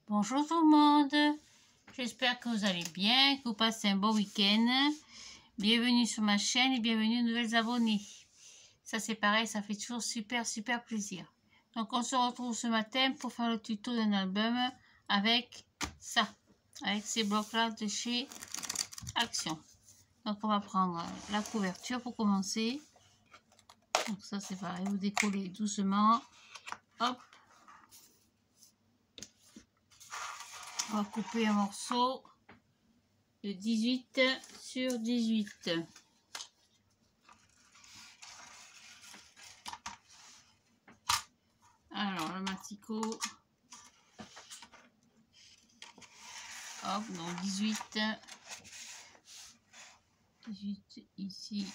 Bonjour tout le monde, j'espère que vous allez bien, que vous passez un bon week-end. Bienvenue sur ma chaîne et bienvenue aux nouvelles abonnés. Ça c'est pareil, ça fait toujours super plaisir. Donc on se retrouve ce matin pour faire le tuto d'un album avec ça, avec ces blocs là de chez Action. Donc on va prendre la couverture pour commencer. Donc ça c'est pareil, vous décollez doucement, hop. On va couper un morceau de 18 sur 18. Alors le massicot, hop, donc 18 ici,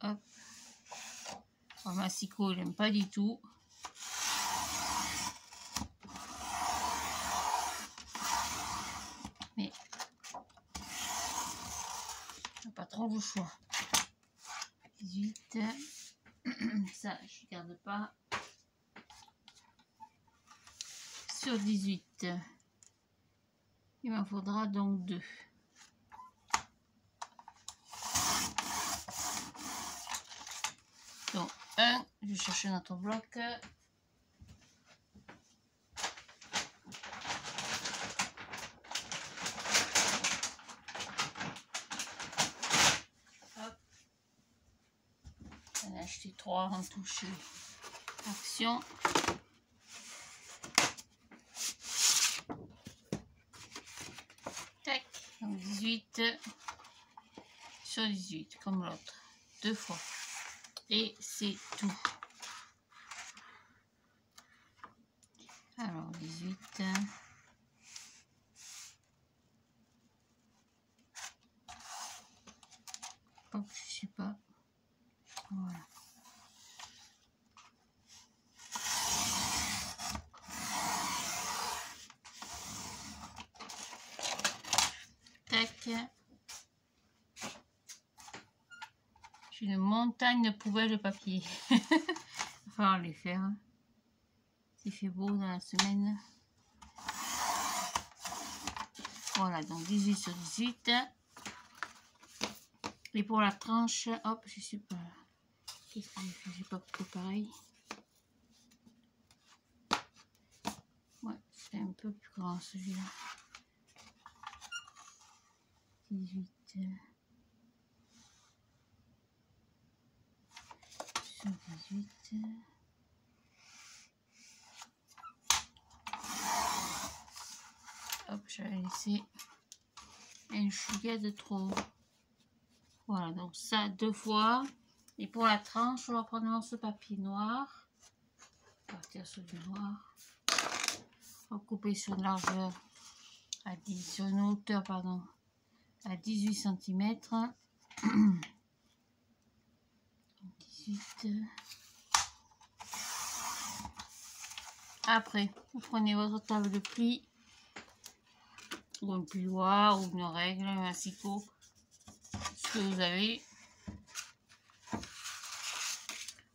hop. Le massicot il n'aime pas du tout. Mais on n'a pas trop le choix. 18, ça je ne garde pas. Sur 18, il m'en faudra donc 2. Donc 1, je vais chercher notre bloc. J'en ai acheté 3 en touche Action. Tac, donc 18 sur 18 comme l'autre, 2 fois. Et c'est tout. Alors 18. Hop, je sais pas. Voilà. Tac. J'ai une montagne de poubelles de papier. Il va falloir les faire. S'il fait beau dans la semaine. Voilà, donc 18 sur 18. Et pour la tranche, hop, je sais pas. Qu'est-ce que j'ai fait? J'ai pas coupé pareil. Ouais, c'est un peu plus grand celui-là. 18 sur 18. Hop, j'avais laissé un chouïa de trop. Voilà, donc ça 2 fois. Et pour la tranche, on va prendre un morceau de papier noir. Partir sur du noir. On va couper sur une largeur sur une hauteur, pardon, à 18 cm. 18. Après, vous prenez votre table de pli, ou un plioir, ou une règle, un massicot, ce que vous avez.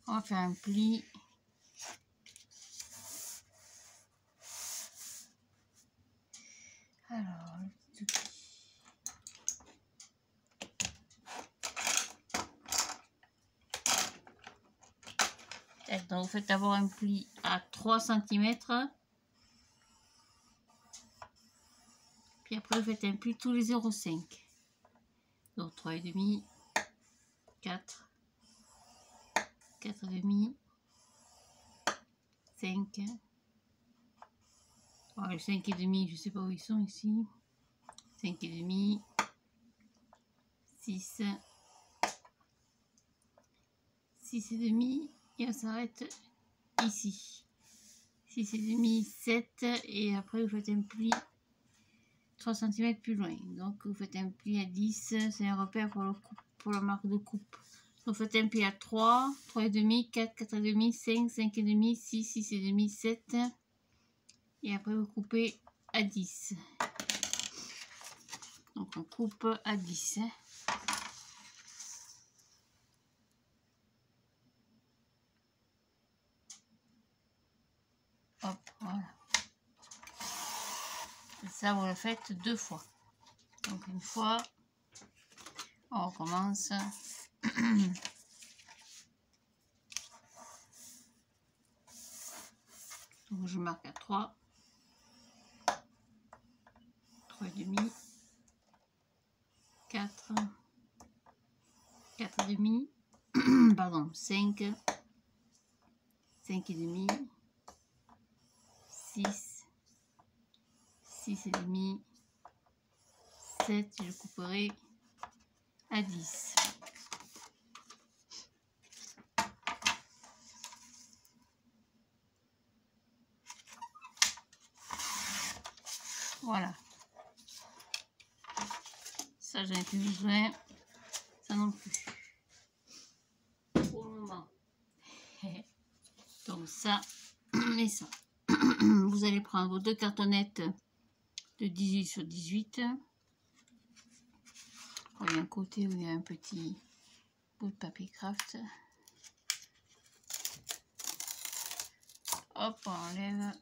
On va faire un pli. Alors, le petit outil. Donc, vous faites d'abord un pli à 3 cm. Puis après, vous faites un pli tous les 0,5. Donc, 3,5, 4, 4,5, 5. Oh, les 5,5, je sais pas où ils sont ici. 5,5, 6, 6,5, et on s'arrête ici. 6,5, 7, et après vous faites un pli 3 cm plus loin. Donc vous faites un pli à 10, c'est un repère pour la marque de coupe. Vous faites un pli à 3, 3,5, 4, 4,5, 5, 5,5, 6, 6,5, 7. Et après vous coupez à 10. Donc on coupe à 10. Hop, voilà. Et ça, vous le faites 2 fois. Donc une fois, on recommence. Donc je marque à 3. 3,5. 4. 4,5. Pardon, 5. 5,5. 6. 6,5. 7, je couperai à 10. Voilà. Ça, j'en ai plus besoin. Ça non plus. Pour le moment. Donc ça et ça. Vous allez prendre vos 2 cartonnettes de 18 sur 18. Il y a un côté où il y a un petit bout de papier craft. Hop, on enlève.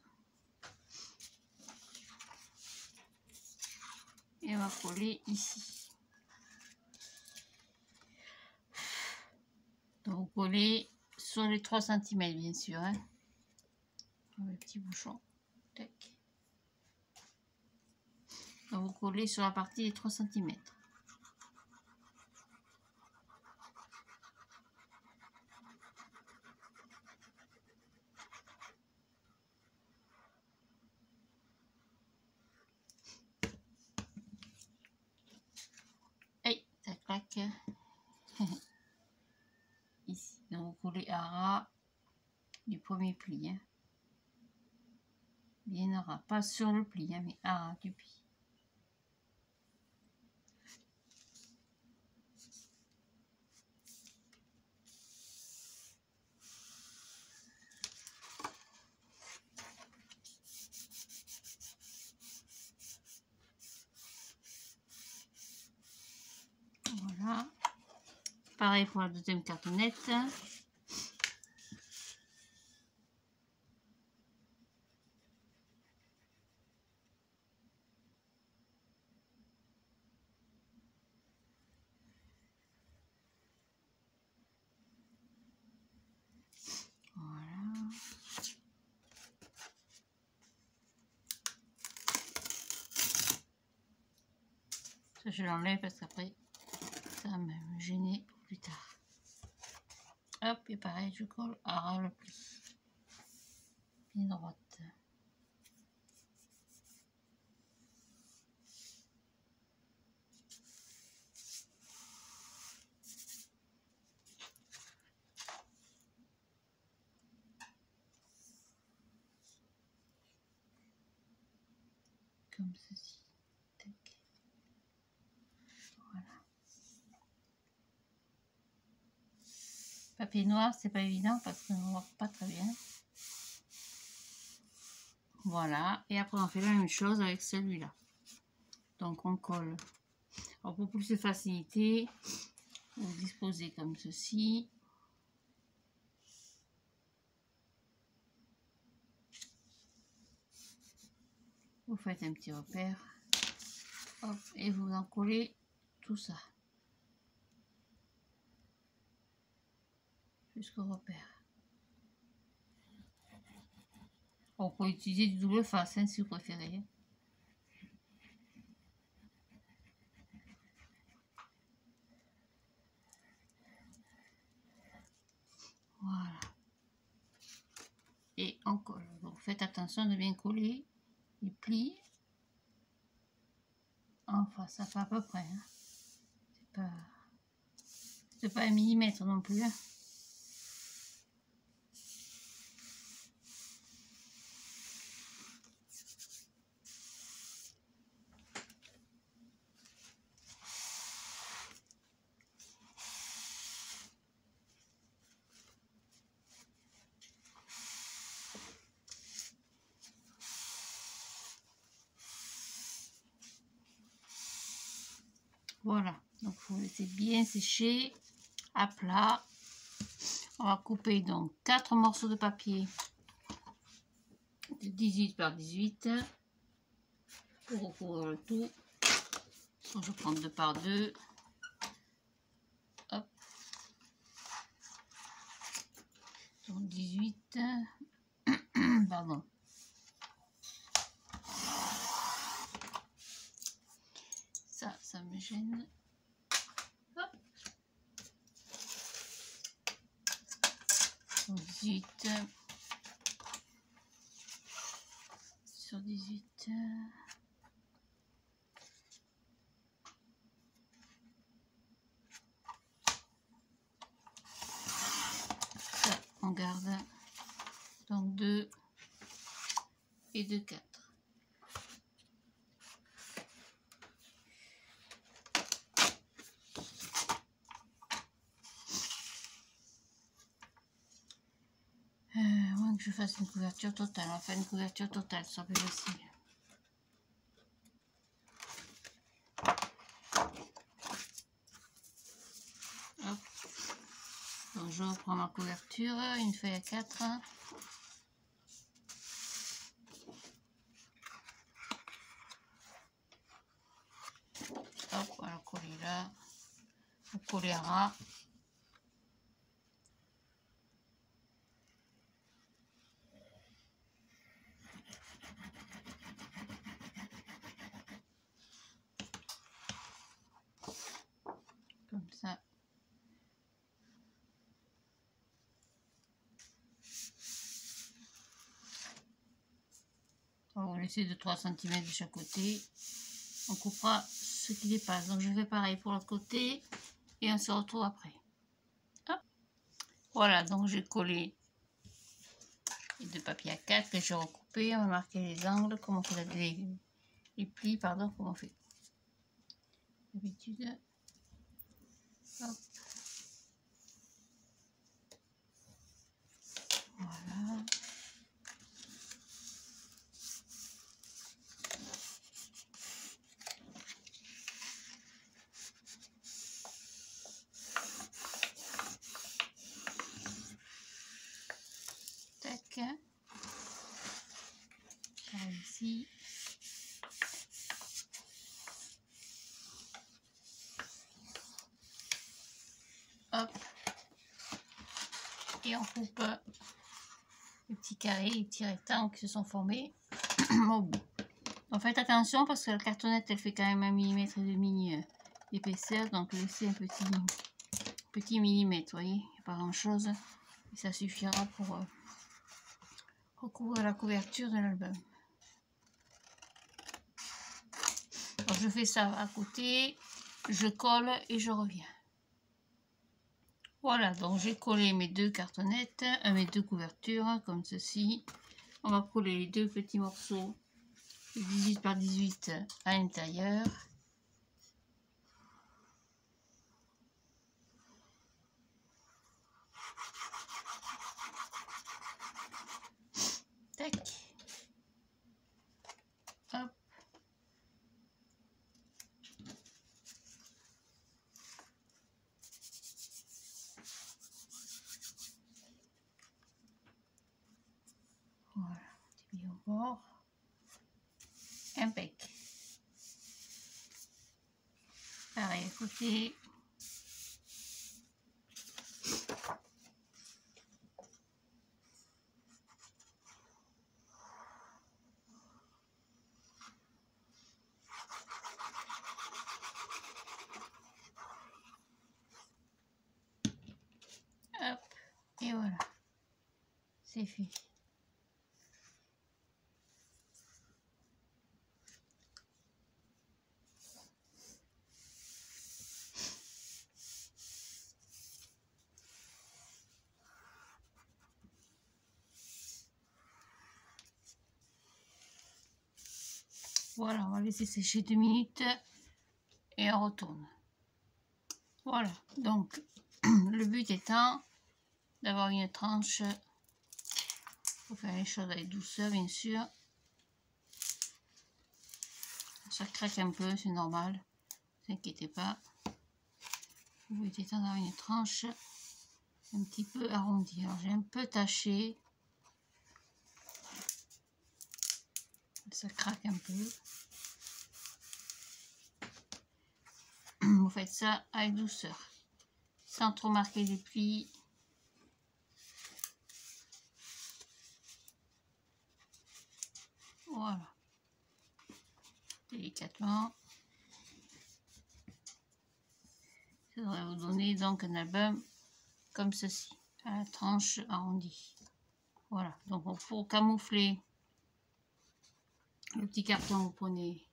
Et on va coller ici. Donc vous collez sur les 3 cm bien sûr. Hein. Le petit bouchon. Tac. Donc vous collez sur la partie des 3 cm. Hey, ça claque. Ici. Donc vous collez à ras du premier pli. Hein. Bien à ras. Pas sur le pli, hein, mais à ras du pli. Voilà. Pareil pour la deuxième cartonnette. Voilà. Ça, je l'enlève parce qu'après, ça va me gêner plus tard. Hop, et pareil, je colle à ras le pli. Bien droite. Comme ceci. Tac. Voilà. Papier noir, c'est pas évident parce qu'on ne voit pas très bien. Voilà. Et après, on fait la même chose avec celui-là. Donc, on colle. Alors, pour plus de facilité, vous disposez comme ceci. Vous faites un petit repère. Hop, et vous en collez tout ça. Jusqu'au repère. On peut utiliser du double face hein, si vous préférez. Voilà. Et on colle. Donc faites attention de bien coller les plis en face. Ça fait à peu près. Hein. C'est pas 1 millimètre non plus. Hein. Voilà, donc il faut laisser bien sécher à plat. On va couper donc 4 morceaux de papier 18 par 18 pour recouvrir le tout. Donc je prends 2 par 2. Hop. Donc 18. Pardon. Ça me gêne. Hop. Donc 18 sur 18. Ça, on garde. Donc 2 et 2, 4. Moins que je fasse une couverture totale. On va faire une couverture totale, c'est plus facile. Hop. Donc je reprends ma couverture, une feuille à 4. Hop, on va la coller là. On collera. Comme ça. On va laisser 2-3 cm de chaque côté. On coupera ce qui dépasse. Donc je fais pareil pour l'autre côté et on se retrouve après. Hop. Voilà, donc j'ai collé les 2 papiers à 4 que j'ai recoupés. On va marquer les angles, comment on fait les plis, pardon, comment on fait. D'habitude. Hop. Voilà. Tac. Par ici. Hop. Et on coupe les petits carrés, les petits rectangles qui se sont formés au bout. Donc faites attention parce que la cartonnette elle fait quand même 1,5 mm d'épaisseur, donc laissez un petit millimètre, vous voyez, pas grand chose, et ça suffira pour recouvrir la couverture de l'album. Donc je fais ça à côté, je colle et je reviens. Voilà, donc j'ai collé mes 2 cartonnettes, mes 2 couvertures, comme ceci. On va coller les 2 petits morceaux de 18 par 18 à l'intérieur. Tac. Hop. Voilà, petit billet au bord. Impec. Pareil à côté. Hop. Et voilà. C'est fait. Voilà, on va laisser sécher 2 minutes et on retourne. Voilà, donc le but étant d'avoir une tranche. Il faut faire les choses avec douceur, bien sûr. Ça craque un peu, c'est normal. Ne vous inquiétez pas. Le but étant d'avoir une tranche un petit peu arrondie. Alors j'ai un peu taché. ça craque un peu. Vous faites ça avec douceur, sans trop marquer les plis. Voilà, délicatement. Ça devrait vous donner donc un album comme ceci, à la tranche arrondie. Voilà, donc pour camoufler le petit carton, vous prenez...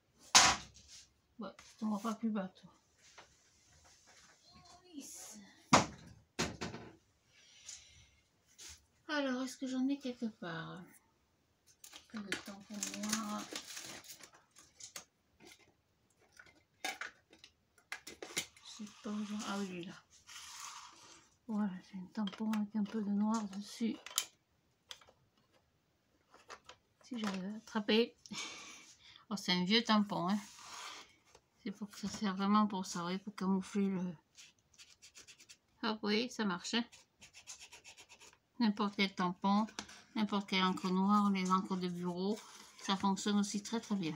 Ouais, on va pas plus bas, toi. Alors, est-ce que j'en ai quelque part? Le tampon noir. Je sais pas où j'en... Ah oui, il est là. Voilà, j'ai un tampon avec un peu de noir dessus. Si j'arrive à attraper. Oh, c'est un vieux tampon, hein. C'est pour que ça sert vraiment pour ça, oui, pour camoufler le... Ah oui, ça marche, hein. N'importe quel tampon, n'importe quelle encre noire, les encres de bureau, ça fonctionne aussi très très bien.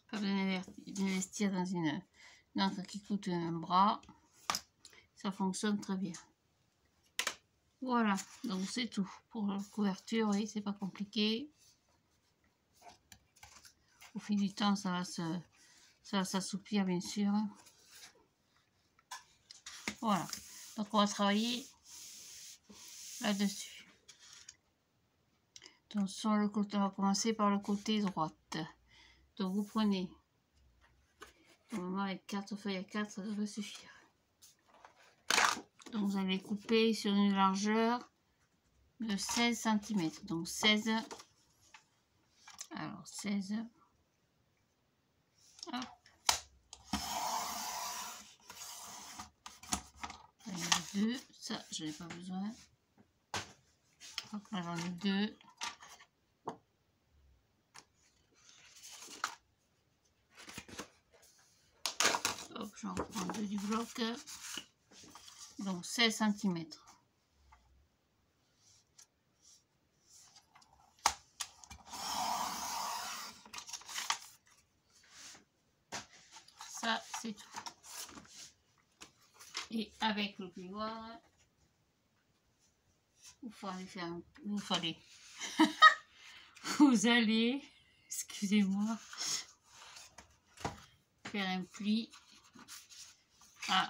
Pas besoin d'investir dans une encre qui coûte un bras. Ça fonctionne très bien. Voilà, donc c'est tout pour la couverture. Oui, c'est pas compliqué. Au fil du temps, ça va s'assouplir, bien sûr. Voilà, donc on va travailler là-dessus. Donc sur le côté, on va commencer par le côté droite. Donc vous prenez, normalement avec 4 feuilles à 4, ça devrait suffire. Donc vous allez couper sur une largeur de 16 cm. Donc 16. Alors 16. Hop. J'en ai 2. Ça, je n'ai pas besoin. Donc là, j'en ai 2. Hop, j'en prends 2 du bloc. Donc 16 cm. Ça, c'est tout. Et avec le plioir, vous allez, excusez-moi, faire un pli à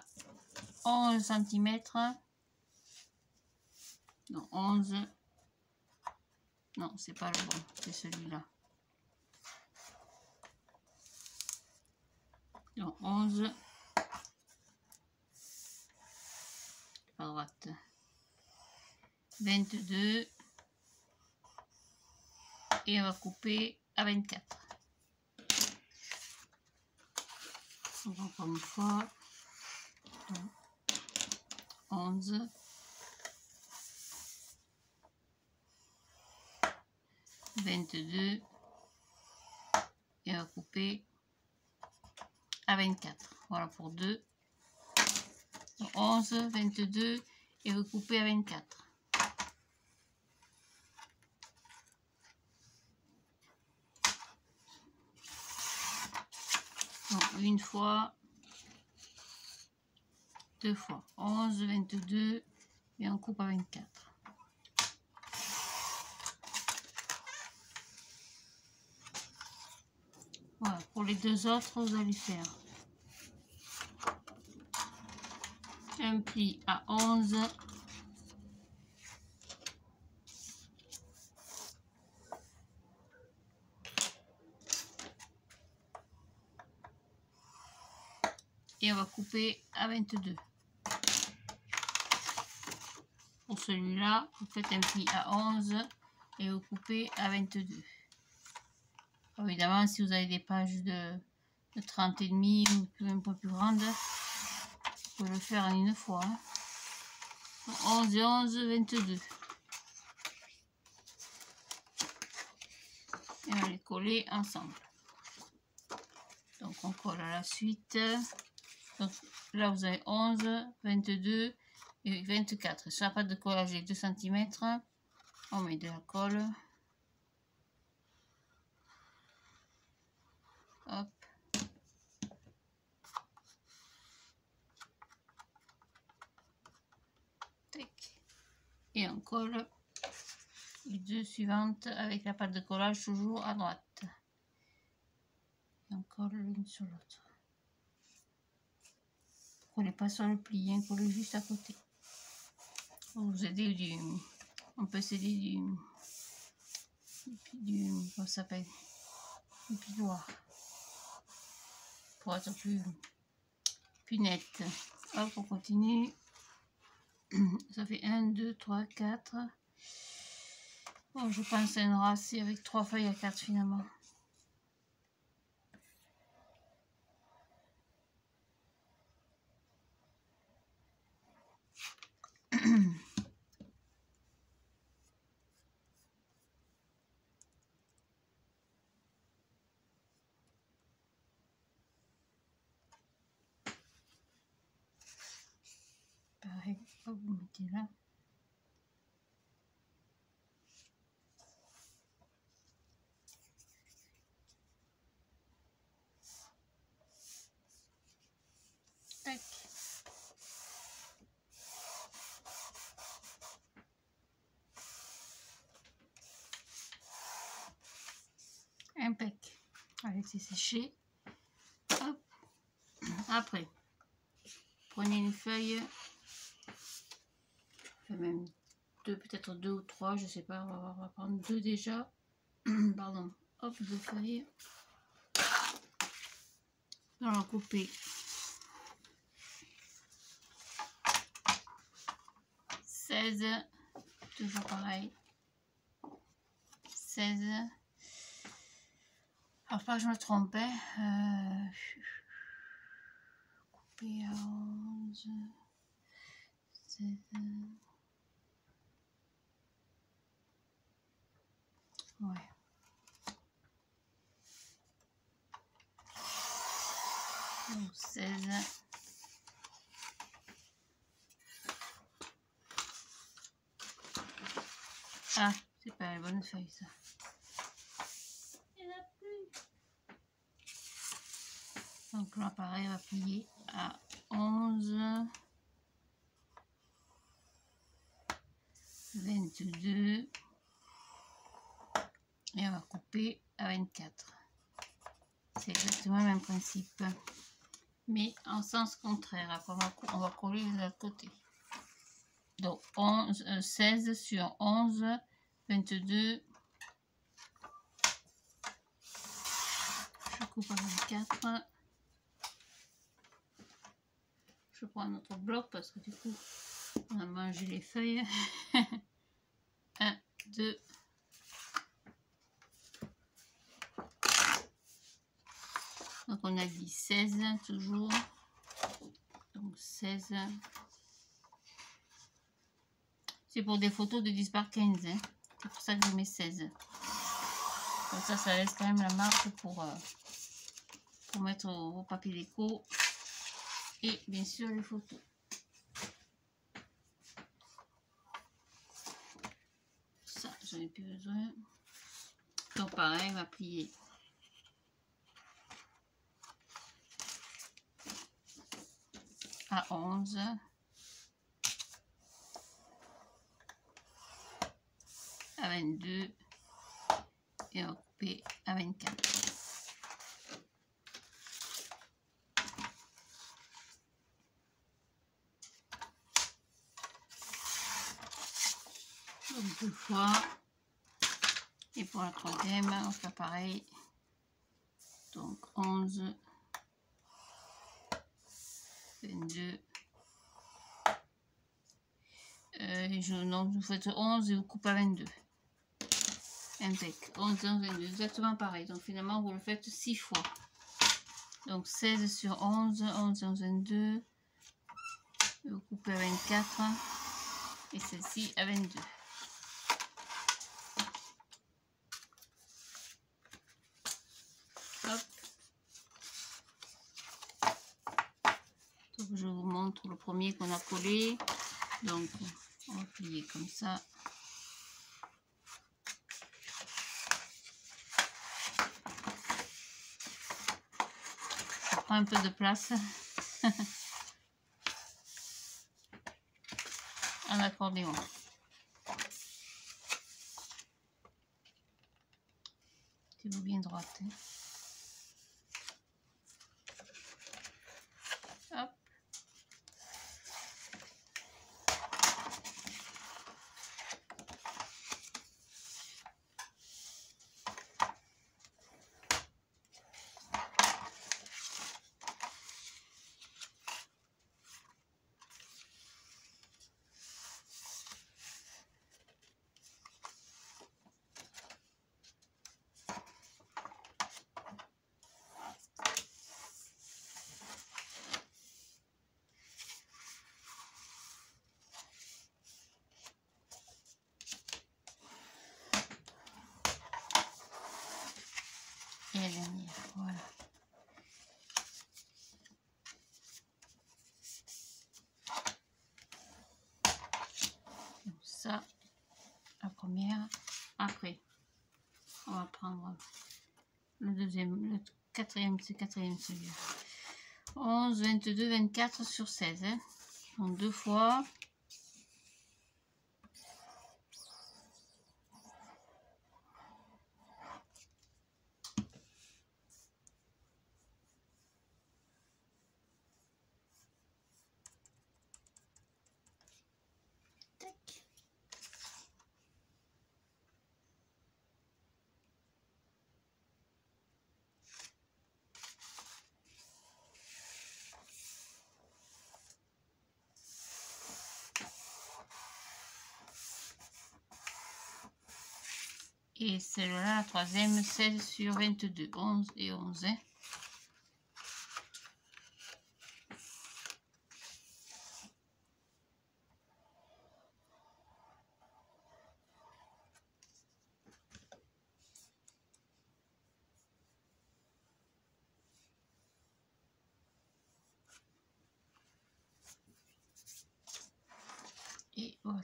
11 cm. Non, 11. Non, c'est pas le bon, c'est celui-là. Donc 11 à droite, 22 et on va couper à 24. Donc encore une fois, 11, 22 et on va couper à 24. Voilà pour 2. 11, 22 et recouper à 24. Donc une fois, deux fois, 11, 22 et on coupe à 24. Voilà, pour les deux autres, vous allez faire un pli à 11, et on va couper à 22. Pour celui-là, vous faites un pli à 11 et vous coupez à 22. Évidemment, si vous avez des pages de 30,5 ou un peu plus grandes, vous pouvez le faire en une fois. 11 et 11, 22. Et on va les coller ensemble. Donc on colle à la suite. Donc là vous avez 11, 22 et 24. Sur la pâte de collage, j'ai 2 cm. On met de la colle. Hop. Tac. Et on colle les deux suivantes avec la pâte de collage toujours à droite. Et on colle l'une sur l'autre. Collez pas sur le pli, hein, collez juste à côté. Pour vous aider du... On peut s'aider comment ça s'appelle, du piloir. Pour être plus net. Hop, on continue. Ça fait 1, 2, 3, 4. Bon, je pense un racé avec 3 feuilles à 4 finalement. Pareil, vous mettez là. Tac. Impec. Allez, c'est séché. Hop. Après, prenez une feuille, enfin même deux, peut-être 2 ou 3, je sais pas, on va prendre 2 déjà. Pardon. Hop, 2 feuilles. On va couper 16, toujours pareil. 16. Alors pas que je me trompe, hein. Couper à 11, 16. Ouais. Donc 16. Ah, c'est pas la bonne feuille ça. Il n'y en a plus. Donc là pareil, on va plier à 11, 22 et on va couper à 24. C'est exactement le même principe, mais en sens contraire. Après on va coller de l'autre côté. Donc 16 sur 11, 22. Je coupe à 24. Je prends un autre bloc parce que du coup on a mangé les feuilles. 1, 2. Donc on a dit 16 toujours. Donc 16. C'est pour des photos de 10 par 15. Hein. C'est pour ça que je mets 16. Comme ça laisse quand même la marque pour mettre au papier déco. Et bien sûr les photos. Ça, j'en ai plus besoin. Donc pareil, on va plier à 11. À 22. Et on va couper à 24. Donc 2 fois. Et pour la troisième, on fait pareil. Donc 11, 22. Non, vous faites 11 et vous coupez à 22. Impec. 11, 11, 22. Exactement pareil. Donc finalement, vous le faites 6 fois. Donc 16 sur 11, 11, 11, 22. Vous coupez à 24. Et celle-ci à 22. Hop. Donc je vous montre le premier qu'on a collé. Donc on va plier comme ça. prend un peu de place. Un accordéon. C'est bien droite. Hein. Hop. Et la dernière, voilà. Donc ça, la première. Après, on va prendre le deuxième, le quatrième, c'est quatrième celui-là. 11, 22, 24 sur 16. Hein. Donc 2 fois. Et celle-là, la troisième, 16 sur 22. 11 et 11. Hein. Et voilà.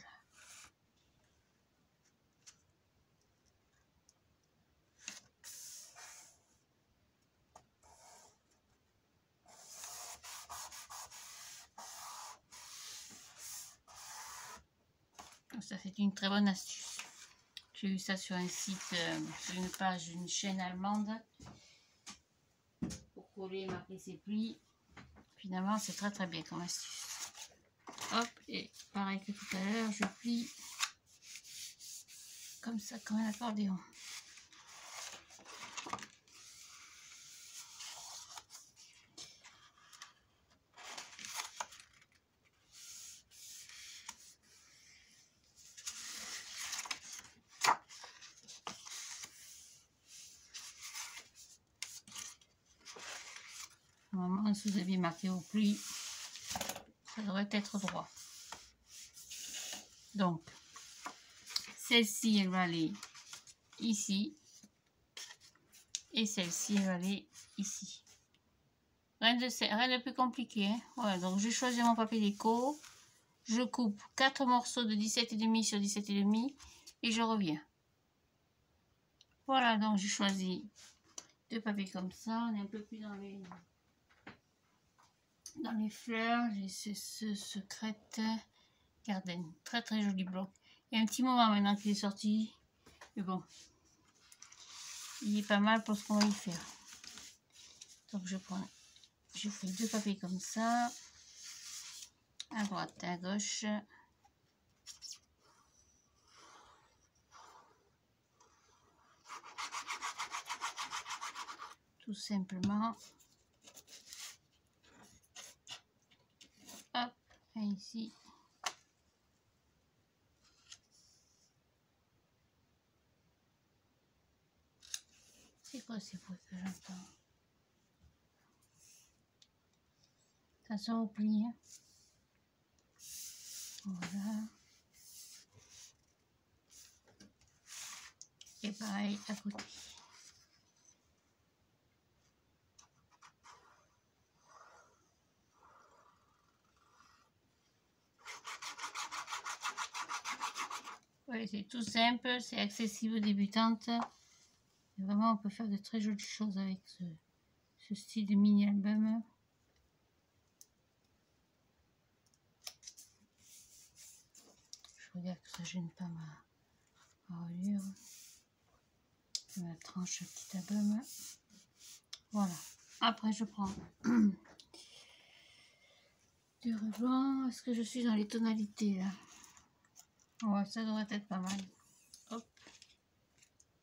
Ça, c'est une très bonne astuce. J'ai vu ça sur un site, sur une page d'une chaîne allemande. Pour coller et marquer ses plis. Finalement, c'est très très bien comme astuce. Hop, et pareil que tout à l'heure, je plie comme ça, comme un accordéon. Normalement, si vous aviez marqué au pli, ça devrait être droit. Donc, celle-ci, elle va aller ici. Et celle-ci, elle va aller ici. Rien de plus compliqué. Hein. Voilà, donc je choisis mon papier déco. Je coupe 4 morceaux de 17,5 sur 17,5 et je reviens. Voilà, donc j'ai choisi 2 papiers comme ça. On est un peu plus dans les fleurs. J'ai ce Secret Garden. Très très joli bloc. Il y a un petit moment maintenant qu'il est sorti. Mais bon, il est pas mal pour ce qu'on va y faire. Donc je fais 2 papiers comme ça. À droite, à gauche. Tout simplement. Hop, et ici. C'est quoi ces bruits que j'entends? Ça sort au pli. Hein. Voilà. Et pareil à côté. Oui, c'est tout simple, c'est accessible aux débutantes. Et vraiment, on peut faire de très jolies choses avec ce ce style de mini-album. Je regarde que ça gêne pas ma reliure. Je la tranche le petit album. Voilà. Après, je prends du ruban. Est-ce que je suis dans les tonalités là? Ouais, ça devrait être pas mal. Hop.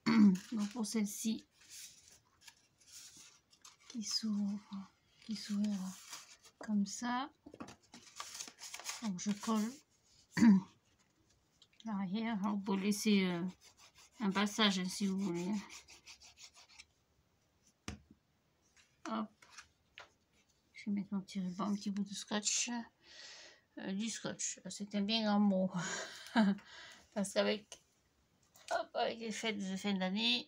Donc pour celle-ci, qui s'ouvrira comme ça. Donc je colle l'arrière. On peut laisser un passage si vous voulez. Hop. Je vais mettre mon petit ruban, un petit bout de scotch. Du scotch, c'est un bien grand mot. Parce qu'avec avec les fêtes de fin d'année,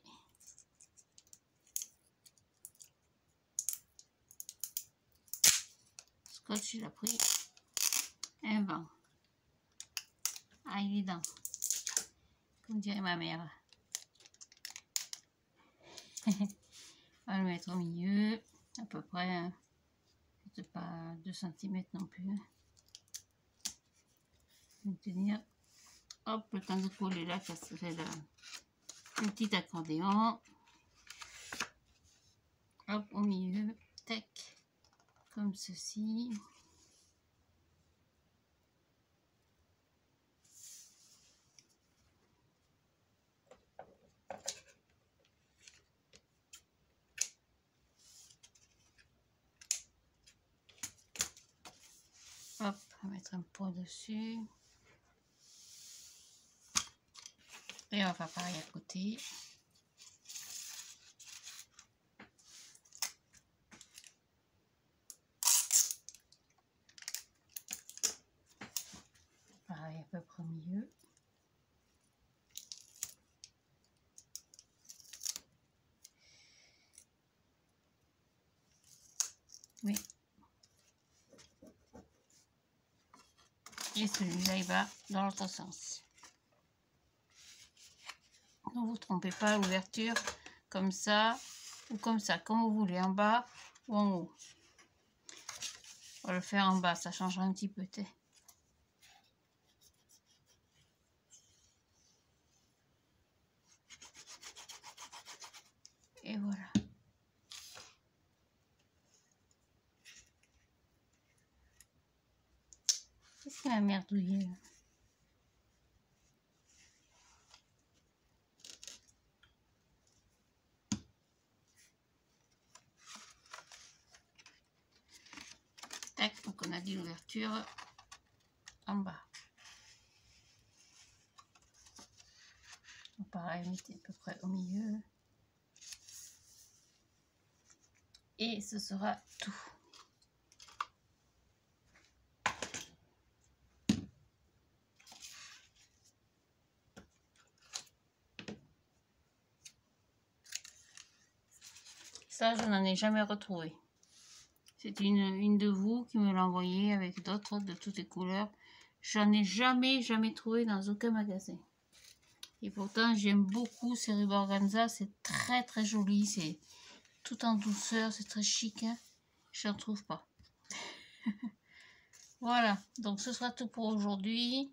scotch il a pris un vent. Ah, évident. Comme dirait ma mère. On va le mettre au milieu, à peu près, hein. Peut-être pas 2 cm non plus. Je vais tenir, hop, le temps de coller là, ça fait le petit accordéon. Hop, au milieu, tac, comme ceci. Hop, on va mettre un pot dessus. Et on va faire pareil à côté. Pareil à peu près au milieu. Oui. Et celui-là, il va dans l'autre sens. Ne vous trompez pas, l'ouverture, comme ça, ou comme ça, comme vous voulez, en bas ou en haut. On va le faire en bas, ça changera un petit peu. Et voilà. Qu'est-ce qu'il m'a merdouillé là? Tac, donc on a dit l'ouverture en bas. Donc pareil, mettez à peu près au milieu. Et ce sera tout. Ça, je n'en ai jamais retrouvé. C'est une de vous qui me l'a envoyé avec d'autres de toutes les couleurs. J'en ai jamais trouvé dans aucun magasin. Et pourtant, j'aime beaucoup ces rubans organza. C'est très très joli. C'est tout en douceur. C'est très chic. Hein. Je n'en trouve pas. Voilà. Donc, ce sera tout pour aujourd'hui.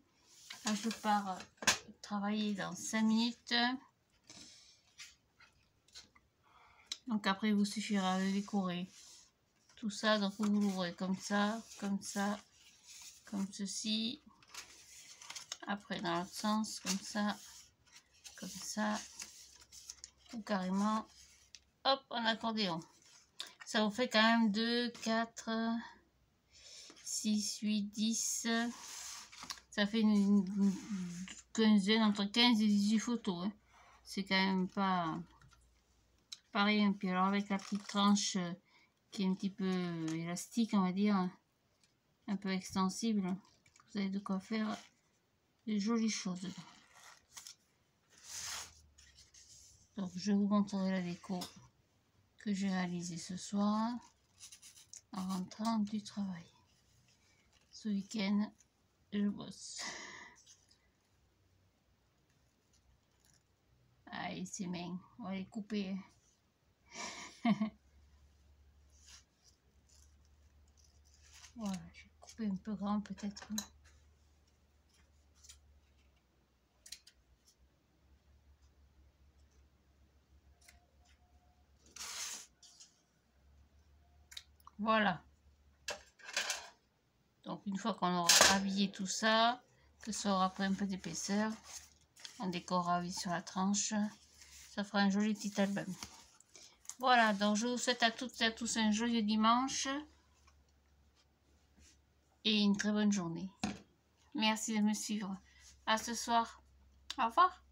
Je pars travailler dans 5 minutes. Donc après, il vous suffira de décorer tout ça. Donc vous l'ouvrez comme ça, comme ceci. Après dans l'autre sens, comme ça. Ou carrément, hop, en accordéon. Ça vous fait quand même 2, 4, 6, 8, 10. Ça fait une quinzaine, entre 15 et 18 photos. Hein. C'est quand même pas pareil. Et puis alors avec la petite tranche qui est un petit peu élastique, on va dire, un peu extensible, vous avez de quoi faire de jolies choses dedans. Donc je vous montrerai la déco que j'ai réalisée ce soir en rentrant du travail. Ce week-end, je bosse. Allez, ces mains, on va les couper. Voilà, je vais couper un peu grand peut-être. Voilà. Donc une fois qu'on aura habillé tout ça, que ça aura pris un peu d'épaisseur, on décorera sur la tranche. Ça fera un joli petit album. Voilà, donc je vous souhaite à toutes et à tous un joyeux dimanche et une très bonne journée. Merci de me suivre. À ce soir. Au revoir.